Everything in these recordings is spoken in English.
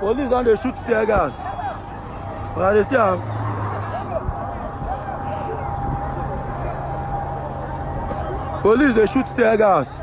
Police don't they shoot tear gas. But they still police they shoot tear gas.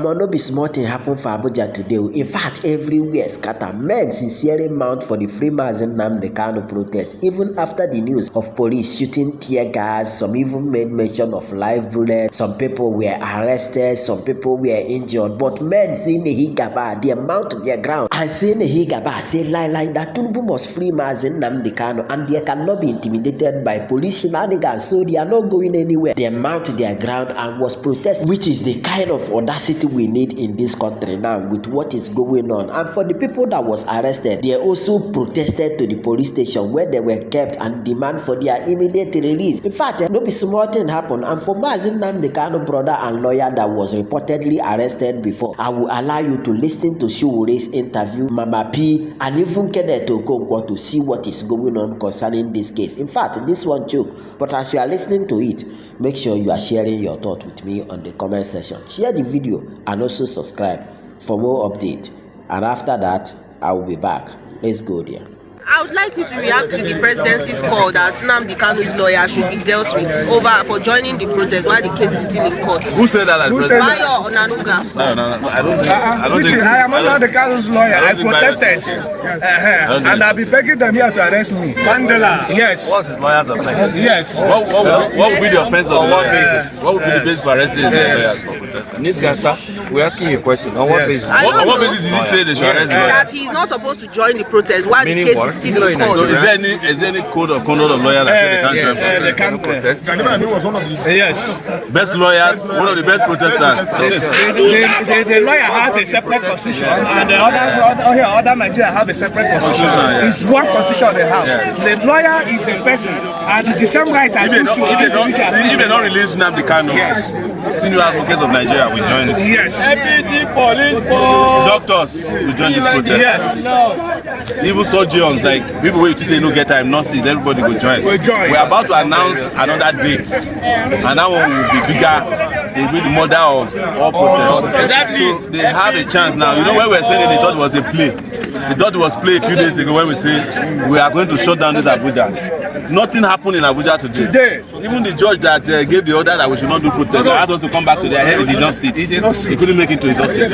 No be small thing happen for Abuja today. In fact, everywhere scatter. Men sincerely mount for the Freemason Nnamdi Kanu protest. Even after the news of police shooting tear gas, some even made mention of live bullets. Some people were arrested, some people were injured. But men saying Higaba, they mount to their ground and saying Higaba, say like that Tinubu must Freemason Nnamdi Kanu, and they cannot be intimidated by police shenanigans. So they are not going anywhere. They mount to their ground and was protesting, which is the kind of audacity we need in this country now with what is going on. And for the people that was arrested, they also protested to the police station where they were kept and demand for their immediate release. In fact, no be small thing happened. And for Mazi Nnamdi Kanu brother and lawyer that was reportedly arrested before, I will allow you to listen to Sowore's interview, Mama P, and even Kenneth Okonkwo to see what is going on concerning this case. In fact, this one joke, but as you are listening to it, make sure you are sharing your thought with me on the comment section. Share the video and also subscribe for more updates. And after that, I will be back. Let's go there. I would like you to react to the presidency's call that Nnamdi Kanu's lawyer should be dealt with for joining the protest while the case is still in court. Who said that? Bayo Onanuga. No. I don't think. I am Nnamdi Kanu's lawyer. I protested. And I'll be begging them here to arrest me. Mandela. Yes. What's his lawyer's offense? Yes. What would be the offense on what basis? What would be the basis for arresting the lawyers for protesting? Miss Gasa, we're asking you a question. On what basis? On what basis did he say they should arrest him? That he's not supposed to join the protest while the case is still in court. So is there any code of conduct of lawyers that say they can't protest? Yes. Best lawyers, one of the best protesters. The lawyer has a separate constitution, and the other Nigeria have a separate constitution. It's one constitution they have. The lawyer is a person, and the same right I do to If they don't release Nnamdi Kanu, senior advocates of Nigeria will join this. Yes. Police, doctors will join this protest. Yes. Even surgeons, like people who say no get time, nurses, everybody will join. We're about to announce another date, and that one will be bigger. It will be the mother of all protests. Exactly. So they have a chance now. You know, when we were saying they thought it was a play. They thought it was play a few days ago when we say we are going to shut down this Abuja. Nothing happened in Abuja today. Even the judge that gave the order that we should not do protest asked us to come back to their head. He did not sit. He couldn't make it to his office.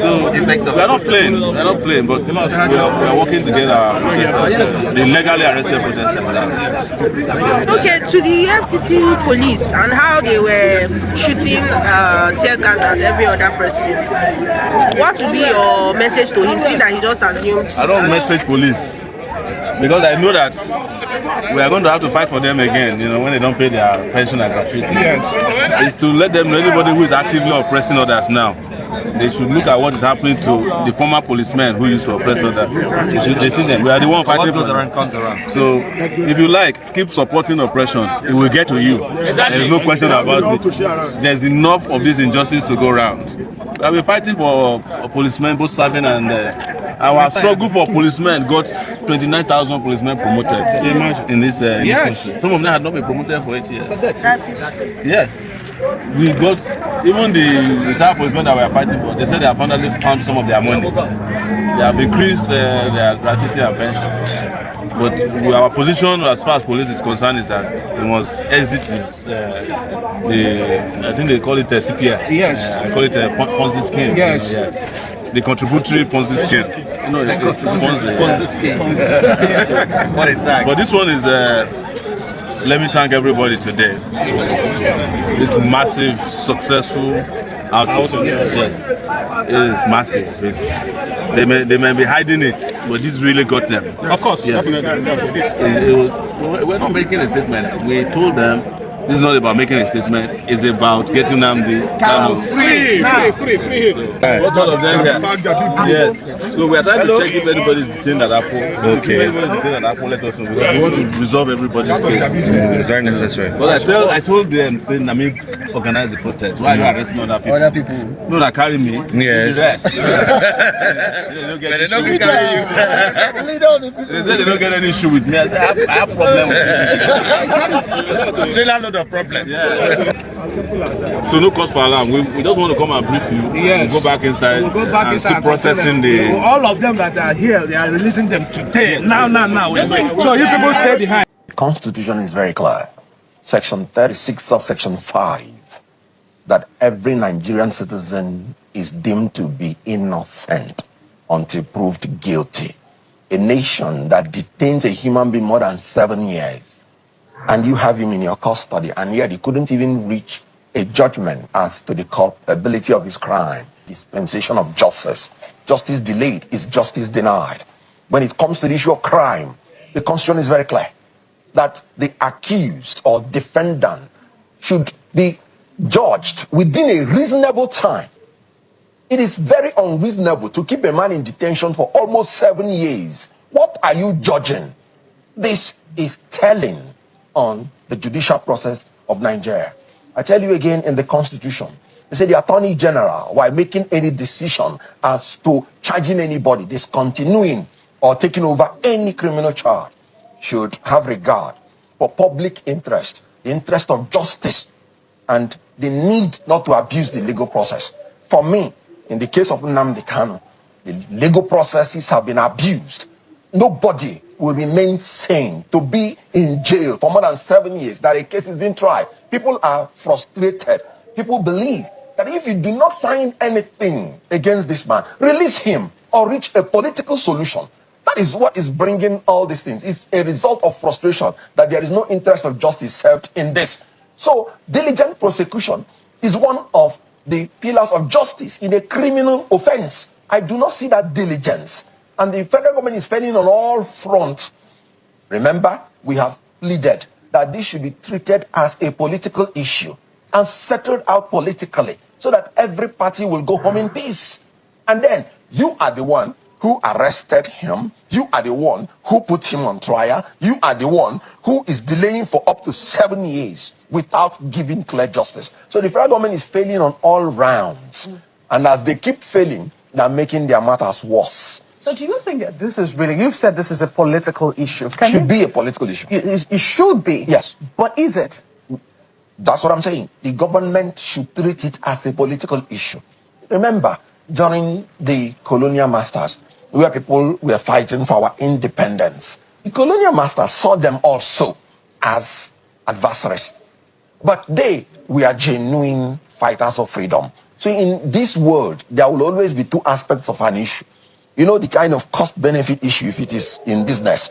So we are not playing. We are not playing, but we are working together. The legally arrested protesters. Okay, to the FCT police and how they were shooting tear gas at every other person. What would be your message to him, seeing that he just assumed? I don't message police because I know that we are going to have to fight for them again, you know, when they don't pay their pension and gratuity. Yes. It's to let them know anybody who is actively oppressing others now. They should look at what is happening to the former policemen who used to oppress others. They see them. We are the one fighting for them. So, if you like, keep supporting oppression. It will get to you. There is no question about it. There's enough of this injustice to go around. We have been fighting for policemen, both serving and our struggle for policemen got 29,000 policemen promoted in this country. Some of them had not been promoted for 8 years. Yes. We got even the retired policemen that we are fighting for. They said they have finally found some of their money. They have increased their gratuity and pension. But our position as far as police is concerned is that we must exit this, I think they call it a CPS. Yes. I call it a Ponzi scheme. Yes. The contributory Ponzi scheme. No, it's But this one is, let me thank everybody today. This massive, successful outing. Yes. It is massive. They may be hiding it, but this really got them. Of course, yes. We're not making a statement. We told them this is not about making a statement. It's about getting Nnamdi Kanu free. What all of them here? Yes. So we are trying to check if anybody's detained at Apple. Okay. If anybody's detained at Apple, let us know. Because we want to resolve everybody's case. Very necessary. But I told them, saying, Nnamdi organize the protest. Why are you arresting other people? Other people. No, that carry me. Yes. The rest. They don't get issue with me. They said they don't get any issue with me. I said, I have problem with you. Still a lot of problems. Yeah. So no cause for alarm. We just want to come and brief you. Yes. We'll go back inside. We'll go back and inside. keep processing the. All of them that are here, they are releasing them today. Now. So you people stay behind. The Constitution is very clear. Section 36, subsection 5, that every Nigerian citizen is deemed to be innocent until proved guilty. A nation that detains a human being more than 7 years, and you have him in your custody, and yet you couldn't even reach a judgment as to the culpability of his crime. Dispensation of justice. Justice delayed is justice denied. When it comes to the issue of crime, the Constitution is very clear that the accused or defendant should be judged within a reasonable time. It is very unreasonable to keep a man in detention for almost 7 years. What are you judging? This is telling on the judicial process of Nigeria. I tell you again, in the Constitution, they say the Attorney General, while making any decision as to charging anybody, discontinuing or taking over any criminal charge, should have regard for public interest, the interest of justice, and the need not to abuse the legal process. For me, in the case of Nnamdi Kanu, the legal processes have been abused. Nobody will remain sane to be in jail for more than 7 years, that a case is being tried. People are frustrated. People believe that if you do not find anything against this man, release him or reach a political solution. That is what is bringing all these things. It's a result of frustration that there is no interest of justice served in this. So, diligent prosecution is one of the pillars of justice in a criminal offense. I do not see that diligence. And the federal government is failing on all fronts. Remember, we have pleaded that this should be treated as a political issue and settled out politically so that every party will go home in peace. And then you are the one who arrested him. You are the one who put him on trial. You are the one who is delaying for up to 7 years without giving clear justice. So the federal government is failing on all rounds. And as they keep failing, they're making their matters worse. So do you think that this is really, you've said this is a political issue. It should be a political issue. It should be. Yes. But is it? That's what I'm saying. The government should treat it as a political issue. Remember, during the colonial masters, where people were fighting for our independence, the colonial masters saw them also as adversaries. But they were genuine fighters of freedom. So in this world, there will always be two aspects of an issue. You know, the kind of cost-benefit issue, if it is in business.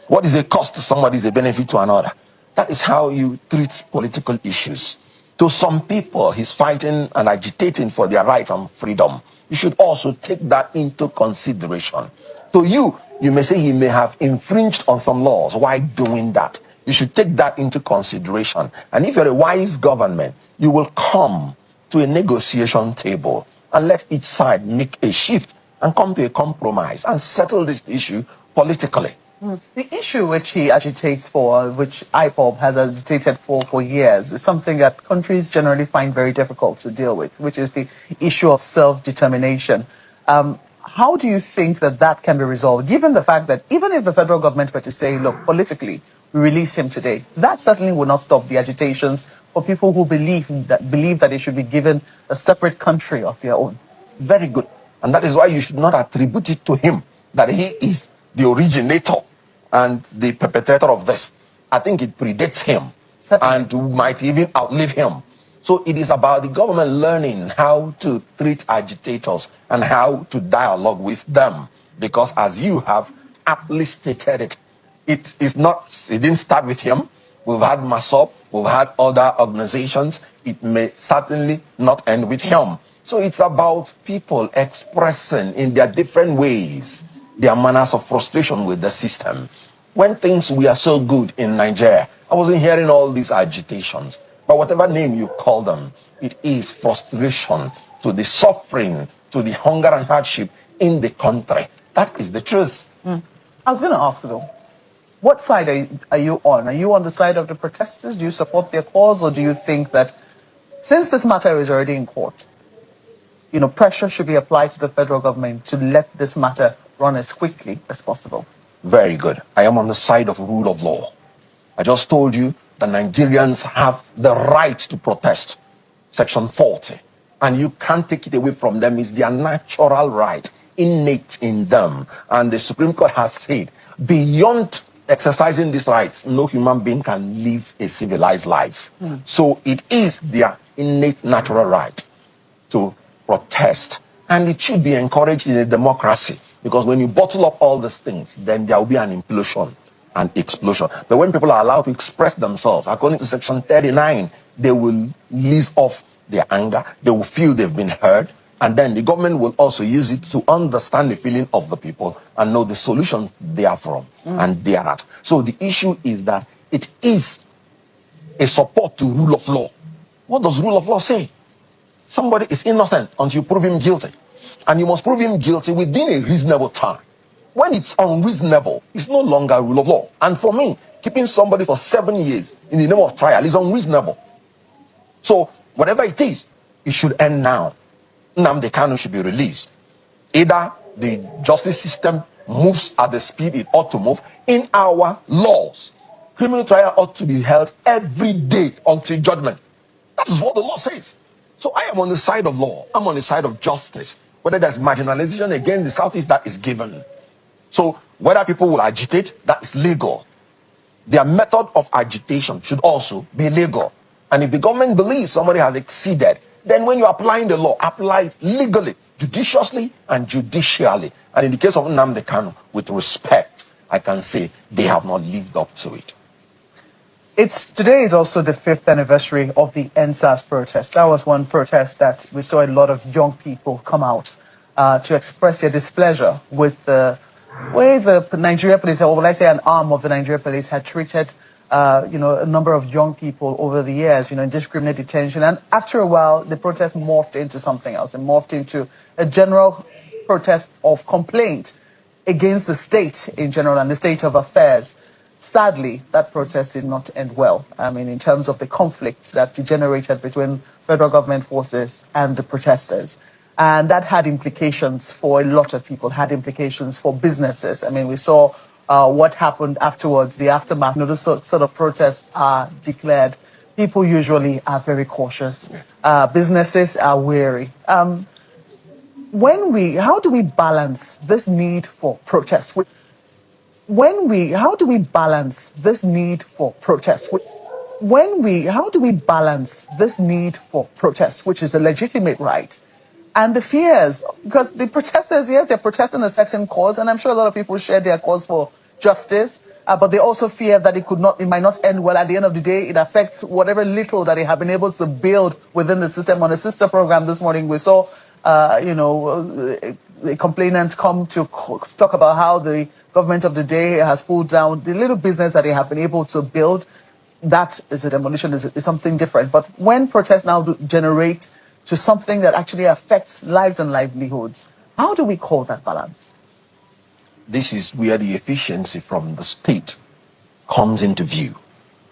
What is a cost to somebody is a benefit to another. That is how you treat political issues. To some people, he's fighting and agitating for their rights and freedom. You should also take that into consideration. To you, you may say he may have infringed on some laws. Why doing that? You should take that into consideration. And if you're a wise government, you will come to a negotiation table and let each side make a shift and come to a compromise and settle this issue politically. The issue which he agitates for, which IPOB has agitated for years, is something that countries generally find very difficult to deal with, which is the issue of self-determination. How do you think that that can be resolved, given the fact that even if the federal government were to say, look, politically, we release him today, that certainly will not stop the agitations for people who believe that they should be given a separate country of their own? Very good. And that is why you should not attribute it to him, that he is the originator and the perpetrator of this. I think it predates him and might even outlive him. So it is about the government learning how to treat agitators and how to dialogue with them. because as you have aptly stated it, it didn't start with him. We've had MASOP, we've had other organizations. It may certainly not end with him. So it's about people expressing in their different ways their manners of frustration with the system. When things were so good in Nigeria, I wasn't hearing all these agitations. But whatever name you call them, it is frustration to the suffering, to the hunger and hardship in the country. That is the truth. I was going to ask though, what side are you on? Are you on the side of the protesters? Do you support their cause, or do you think that since this matter is already in court, pressure should be applied to the federal government to let this matter run as quickly as possible? Very good. I am on the side of rule of law. I just told you that Nigerians have the right to protest. Section 40. And you can't take it away from them. It's their natural right, innate in them. And the Supreme Court has said, beyond exercising these rights, no human being can live a civilized life. So it is their innate natural right to protest. And it should be encouraged in a democracy. Because when you bottle up all these things, then there will be an implosion, an explosion. But when people are allowed to express themselves, according to Section 39, they will ease off their anger. They will feel they've been heard. And then the government will also use it to understand the feeling of the people and know the solutions they are from and they are at. So the issue is that it is a support to rule of law. What does rule of law say? Somebody is innocent until you prove him guilty. And you must prove him guilty within a reasonable time. When it's unreasonable, it's no longer rule of law. And for me, keeping somebody for 7 years in the name of trial is unreasonable. So whatever it is, it should end now. Nnamdi Kanu should be released. Either the justice system moves at the speed it ought to move. In our laws, criminal trial ought to be held every day until judgment. That is what the law says. So I am on the side of law. I'm on the side of justice. Whether there's marginalization against the Southeast, that is given. So whether people will agitate, that is legal. Their method of agitation should also be legal. And if the government believes somebody has exceeded, then when you're applying the law, apply it legally, judiciously, and judicially. And in the case of Nnamdi Kanu, with respect, I can say they have not lived up to it. Today is also the 5th anniversary of the NSAS protest. That was one protest that we saw a lot of young people come out to express their displeasure with the way the Nigeria police, or will I say an arm of the Nigeria police, had treated a number of young people over the years, indiscriminate detention. And after a while, the protest morphed into something else. It morphed into a general protest of complaint against the state in general and the state of affairs. Sadly, that protest did not end well. I mean, in terms of the conflicts that degenerated between federal government forces and the protesters. And that had implications for a lot of people, had implications for businesses. I mean, we saw what happened afterwards, the aftermath. Those sort of protests are declared. People usually are very cautious. Businesses are wary. How do we balance this need for protest? How do we balance this need for protest? How do we balance this need for protest, which is a legitimate right, and the fears? Because the protesters, yes, they're protesting a certain cause, and I'm sure a lot of people share their cause for justice, but they also fear that it might not end well. At the end of the day, it affects whatever little that they have been able to build within the system. On a sister program this morning, we saw, the complainants come to talk about how the government of the day has pulled down the little business that they have been able to build. That is a demolition, is something different. But when protests now generate to something that actually affects lives and livelihoods, how do we call that balance? This is where the efficiency from the state comes into view.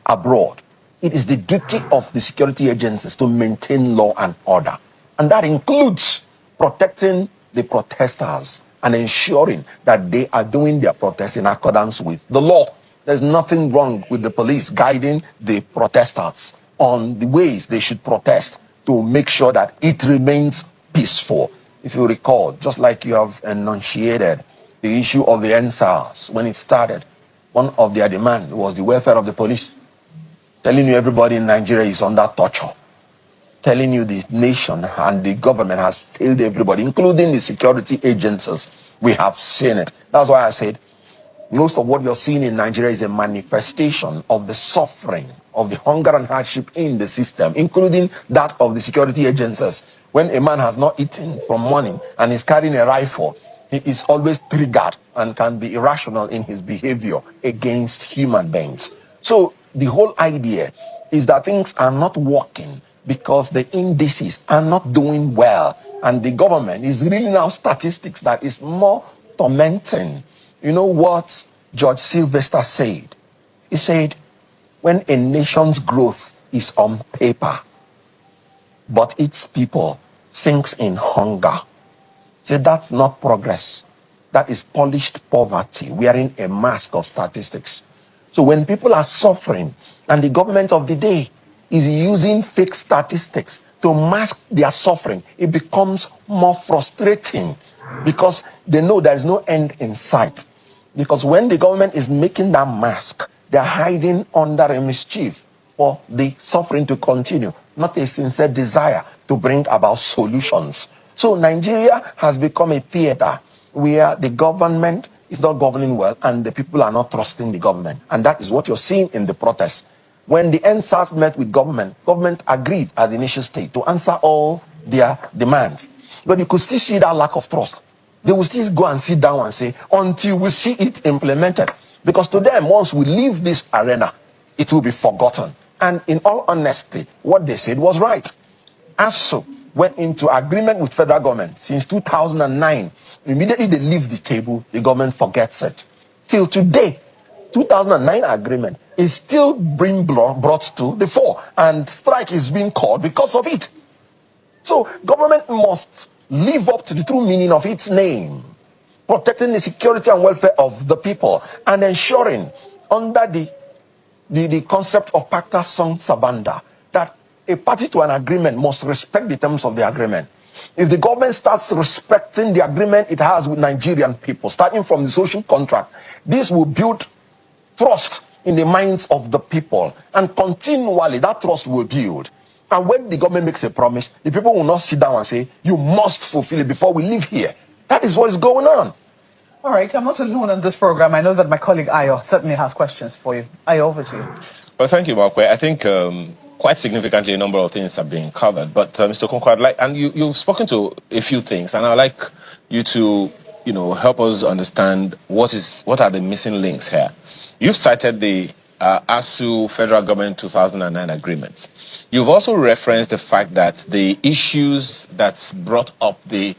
Abroad, it is the duty of the security agencies to maintain law and order. And that includes protecting the protesters and ensuring that they are doing their protest in accordance with the law. There's nothing wrong with the police guiding the protesters on the ways they should protest to make sure that it remains peaceful. If you recall, just like you have enunciated the issue of the NSAS, when it started, one of their demands was the welfare of the police, telling you everybody in Nigeria is under torture. telling you the nation and the government has failed everybody, including the security agencies. We have seen it. That's why I said most of what you're seeing in Nigeria is a manifestation of the suffering, of the hunger and hardship in the system, including that of the security agencies. When a man has not eaten from morning and is carrying a rifle, he is always triggered and can be irrational in his behavior against human beings. So the whole idea is that things are not working because the indices are not doing well, and the government is reading out statistics that is more tormenting. You know what George Sylvester said? He said, when a nation's growth is on paper, but its people sinks in hunger, say that's not progress. That is polished poverty, wearing a mask of statistics. So when people are suffering and the government of the day is using fake statistics to mask their suffering, it becomes more frustrating because they know there is no end in sight. Because when the government is making that mask, they're hiding under a mischief for the suffering to continue, not a sincere desire to bring about solutions. So Nigeria has become a theater where the government is not governing well and the people are not trusting the government. And that is what you're seeing in the protests. When the NSAS met with government agreed at the initial stage to answer all their demands. But you could still see that lack of trust. They will still go and sit down and say, until we see it implemented. Because to them, once we leave this arena, it will be forgotten. And in all honesty, what they said was right. ASU went into agreement with federal government since 2009. Immediately they leave the table, the government forgets it. Till today, 2009 agreement is still being brought to the fore, and strike is being called because of it. So government must live up to the true meaning of its name, protecting the security and welfare of the people and ensuring under the concept of pacta sunt servanda that a party to an agreement must respect the terms of the agreement. If the government starts respecting the agreement it has with Nigerian people, starting from the social contract, this will build trust in the minds of the people, and continually that trust will build. And when the government makes a promise, the people will not sit down and say, you must fulfill it before we leave here. That is what is going on. All right, I'm not alone on this program. I know that my colleague Ayo certainly has questions for you. Ayo, over to you. Well, thank you, Mark. I think quite significantly a number of things are being covered. But Mr. Okonkwo, I'd like, and you've spoken to a few things, and I'd like you to, help us understand what are the missing links here. You've cited the ASU federal government 2009 agreement. You've also referenced the fact that the issues that brought up the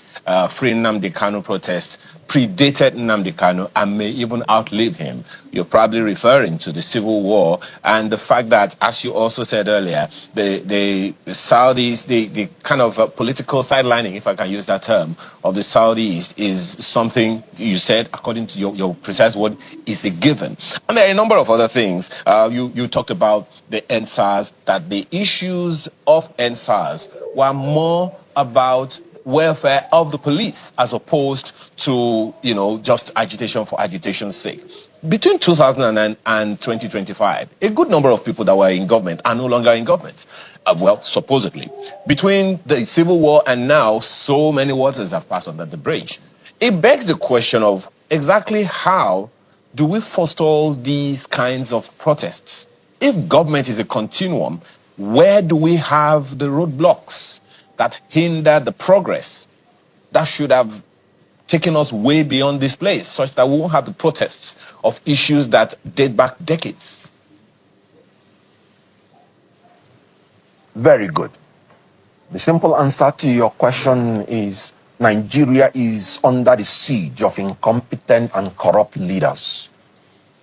Free Nnamdi Kanu protest predated Nnamdi Kanu and may even outlive him. You're probably referring to the civil war and the fact that, as you also said earlier, the Saudis, the kind of political sidelining, if I can use that term, of the Saudis is something you said, according to your precise word, is a given. And there are a number of other things. You talked about the NSAS, that the issues of NSAS were more about welfare of the police as opposed to, just agitation for agitation's sake. Between 2009 and 2025, a good number of people that were in government are no longer in government. Well, supposedly. Between the civil war and now, so many waters have passed under the bridge. It begs the question of exactly how do we forestall these kinds of protests? If government is a continuum, where do we have the roadblocks that hinder the progress that should have taken us way beyond this place, such that we won't have the protests of issues that date back decades? Very good. The simple answer to your question is Nigeria is under the siege of incompetent and corrupt leaders.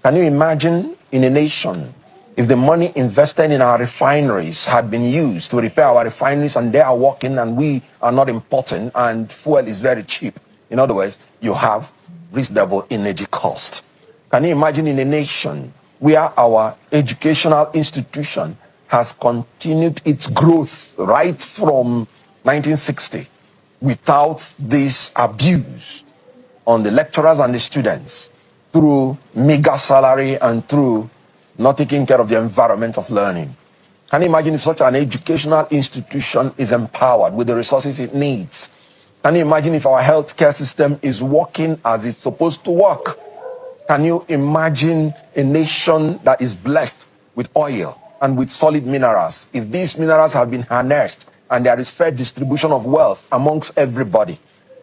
Can you imagine in a nation if the money invested in our refineries had been used to repair our refineries and they are working and we are not important and fuel is very cheap? In other words, you have reasonable energy cost. Can you imagine in a nation where our educational institution has continued its growth right from 1960 without this abuse on the lecturers and the students through meager salary and through not taking care of the environment of learning? Can you imagine if such an educational institution is empowered with the resources it needs? Can you imagine if our healthcare system is working as it's supposed to work? Can you imagine a nation that is blessed with oil and with solid minerals? If these minerals have been harnessed and there is fair distribution of wealth amongst everybody,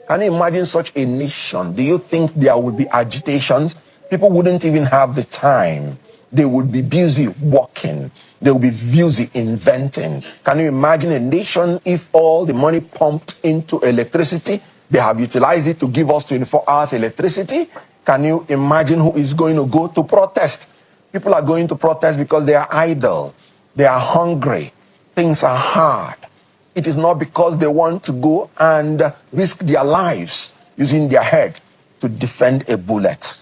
can you imagine such a nation? Do you think there would be agitations? People wouldn't even have the time. They would be busy working. They would be busy inventing. Can you imagine a nation if all the money pumped into electricity, they have utilized it to give us 24 hours electricity? Can you imagine who is going to go to protest? People are going to protest because they are idle. They are hungry. Things are hard. It is not because they want to go and risk their lives using their head to defend a bullet.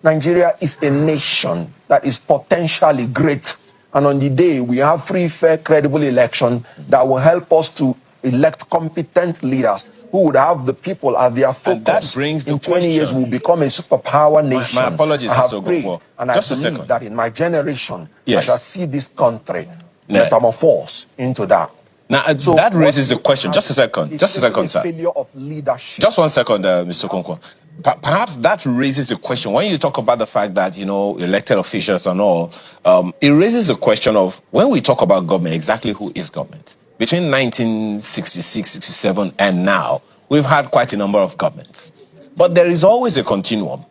Nigeria is a nation that is potentially great. And on the day we have free, fair, credible election that will help us to elect competent leaders who would have the people as their focus. And that brings the in 20 years, we'll become a superpower nation. My apologies, I have Mr. prayed, Okonkwo. and Just I a believe second. that in my generation, Yes. I shall see this country metamorphose into that. Now, So that raises the what question. you Just a have second. is Just a second, a sir. failure of leadership. Just 1 second, Mr. Okonkwo. Perhaps that raises the question. When you talk about the fact that, elected officials and all, it raises the question of when we talk about government, exactly who is government? Between 1966, 67, and now, we've had quite a number of governments. But there is always a continuum.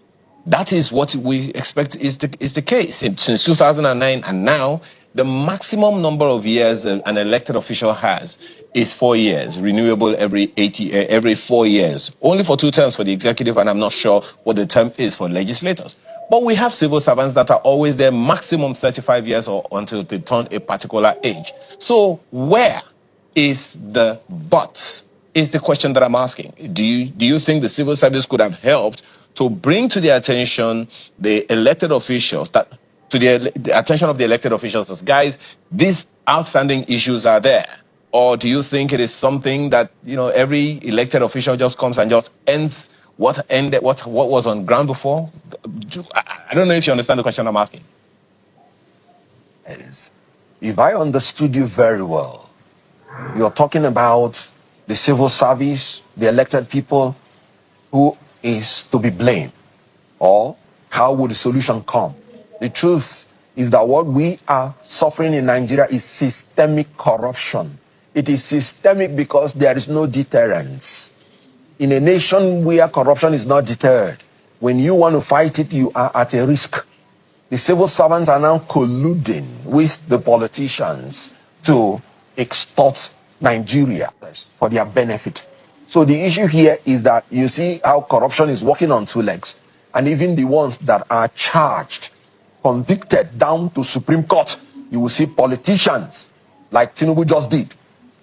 That is what we expect is the case. Since 2009 and now, the maximum number of years an elected official has is 4 years, renewable every 4 years. Only for 2 terms for the executive, and I'm not sure what the term is for legislators. But we have civil servants that are always there, maximum 35 years or until they turn a particular age. So where is the but? Is the question that I'm asking. Do you think the civil service could have helped to bring to the attention the elected officials, to the attention of the elected officials as, guys, these outstanding issues are there? Or do you think it is something that, every elected official just comes and just ends what was on ground before? I don't know if you understand the question I'm asking. Yes. If I understood you very well, you're talking about the civil service, the elected people, who is to be blamed? Or how would the solution come? The truth is that what we are suffering in Nigeria is systemic corruption. It is systemic because there is no deterrence. In a nation where corruption is not deterred, when you want to fight it, you are at a risk. The civil servants are now colluding with the politicians to extort Nigeria for their benefit. So the issue here is that you see how corruption is walking on 2 legs. And even the ones that are charged, convicted down to Supreme Court, you will see politicians like Tinubu just did,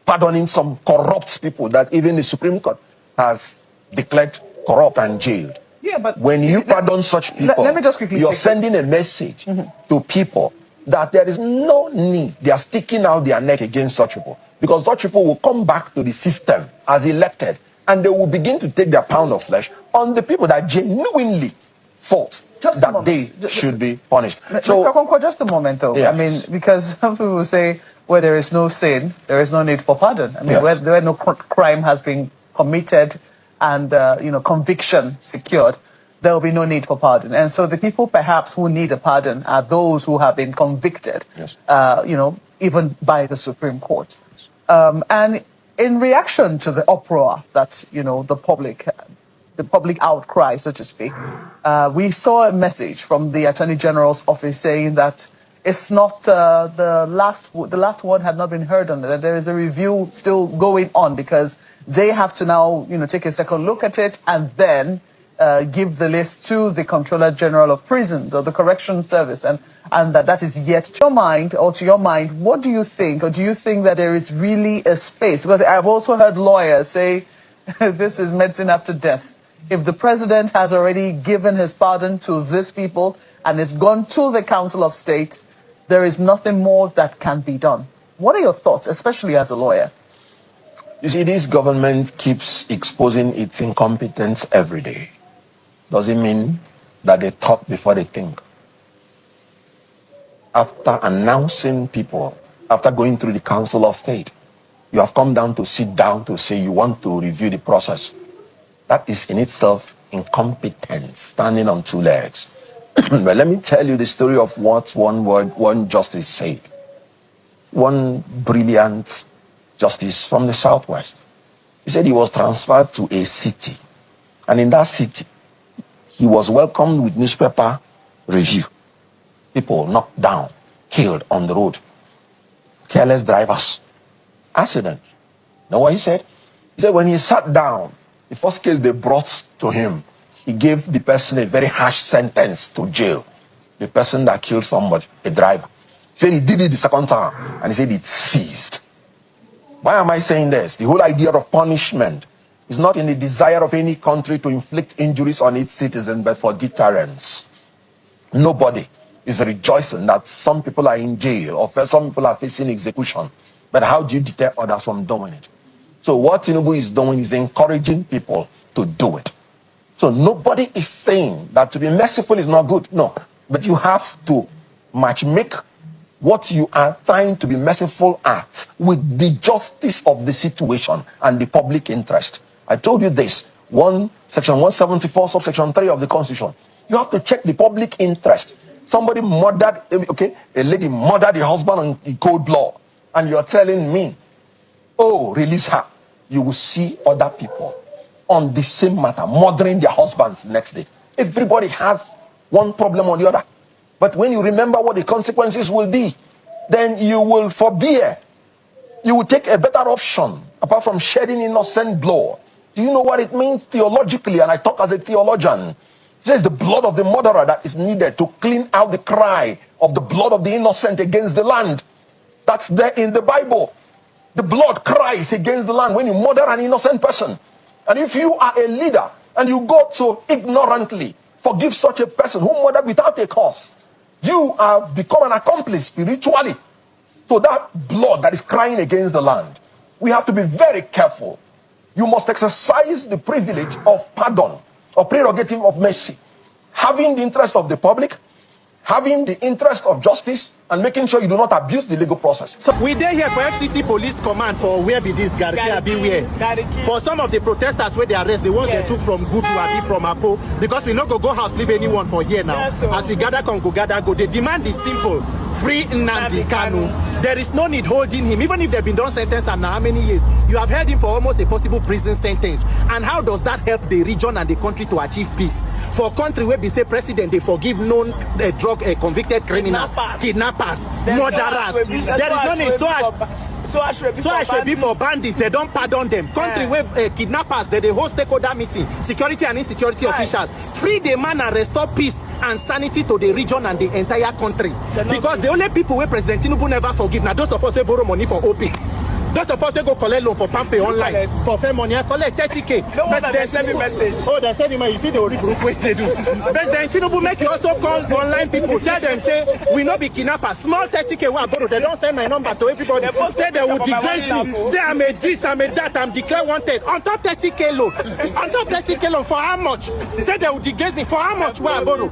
pardoning some corrupt people that even the Supreme Court has declared corrupt and jailed. Yeah, but when you pardon such people, let me just quickly you're sending a message to people that there is no need. They are sticking out their neck against such people because such people will come back to the system as elected and they will begin to take their pound of flesh on the people that genuinely thought that they should be punished. So, Mr. Okonkwo, just a moment though. Yes. I mean, because some people say where there is no sin, there is no need for pardon. I mean, Yes. where no crime has been committed and conviction secured, there will be no need for pardon. And so the people perhaps who need a pardon are those who have been convicted, Yes. even by the Supreme Court. And in reaction to the uproar that, the public outcry, so to speak, we saw a message from the Attorney General's office saying that it's not the last word had not been heard on it, that there is a review still going on because they have to now, take a second look at it and then give the list to the Comptroller General of Prisons or the Correction Service, and that is yet to your mind, what do you think, or do you think that there is really a space? Because I've also heard lawyers say this is medicine after death. If the president has already given his pardon to these people and it's gone to the Council of State, there is nothing more that can be done. What are your thoughts, especially as a lawyer? You see, this government keeps exposing its incompetence every day. Does it mean that they talk before they think? After announcing people, after going through the Council of State. You have come down to sit down to say you want to review the process. That is in itself incompetence, standing on two legs. But let me tell you the story of what one justice said. One brilliant justice from the Southwest. He said he was transferred to a city. And in that city, he was welcomed with newspaper review. People knocked down, killed on the road. Careless drivers. Accident. Know what he said? He said when he sat down, the first case they brought to him, he gave the person a very harsh sentence to jail. The person that killed somebody, a driver. He said he did it the second time, and he said it ceased. Why am I saying this? The whole idea of punishment is not in the desire of any country to inflict injuries on its citizens, but for deterrence. Nobody is rejoicing that some people are in jail or some people are facing execution. But how do you deter others from doing it? So what Tinubu is doing is encouraging people to do it. So nobody is saying that to be merciful is not good. No. But you have to matchmake what you are trying to be merciful at with the justice of the situation and the public interest. I told you this. Section 174, subsection 3 of the Constitution. You have to check the public interest. Somebody murdered, a lady murdered the husband in cold blood. And you're telling me, oh, release her. You will see other people on the same matter, murdering their husbands the next day. Everybody has one problem or the other. But when you remember what the consequences will be, then you will forbear. You will take a better option, apart from shedding innocent blood. Do you know what it means theologically? And I talk as a theologian. It says the blood of the murderer that is needed to clean out the cry of the blood of the innocent against the land. That's there in the Bible. The blood cries against the land when you murder an innocent person. And if you are a leader and you go to ignorantly forgive such a person who murdered without a cause, you have become an accomplice spiritually to that blood that is crying against the land. We have to be very careful. You must exercise the privilege of pardon or prerogative of mercy, having the interest of the public, having the interest of justice, and making sure you do not abuse the legal process. So we there here for FCT Police Command for where be this Garkia be where. For some of the protesters where they arrest, the ones they took from Gutu Abi from Apo, because we not go house leave anyone for here now. As we gather go. The demand is simple. Free Nnamdi Kanu. There is no need holding him, even if they've been done sentence and now how many years. You have held him for almost a possible prison sentence. And how does that help the region and the country to achieve peace? For a country where we say president, they forgive known drug convicted criminals, kidnappers, murderers. There is no need. So I should be for bandits. They don't pardon them. Country where kidnappers, they host stakeholder meeting, security and insecurity officials. Free the man and restore peace and sanity to the region and the entire country. Because the only people where President Tinubu never forgive, now those of us they borrow money for OP. Those of us they go collect loan for Pampe online. For fair money, I collect 30K. No wonder they send me message. Oh, they send me, you see the group way they do. President Tinubu make you also call online people. Tell them, say, we not be kidnappers. Small 30K what borrow. They don't send my number to everybody. Say they will degrade me. Say I'm a this, I'm a that, I'm declared wanted. On top 30K loan. On top 30K loan for how much? Say they will degrade me for how much where I borrow.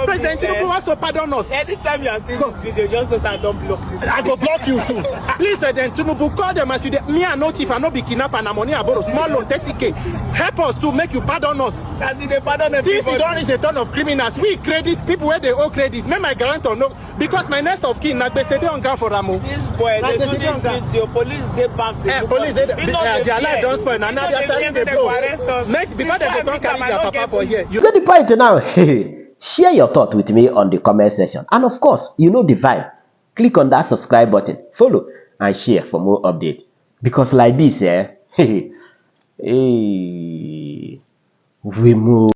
President Tinubu also pardon us. Anytime you are seeing this video, just know that I don't block this. I go block you too. Please, President Tinubu, call them. Me and no thief, I no be kidnapper and money I borrow small loan 30K. Help us to make you pardon us. That's it, they pardon them. Since you don't reach the turn of criminals, we credit people where they owe credit. Make my guarantor no, because my next of kin like they say they on ground for Ramo. This boy, like they do this with your police, they back. Police, their life don't spoil. And now they are starting to blow. Make before they don't carry their papa for here. You get the point now. Share your thought with me on the comment section, and of course, you know the vibe. Click on that subscribe button, follow, and share for more updates. Because like this, we move.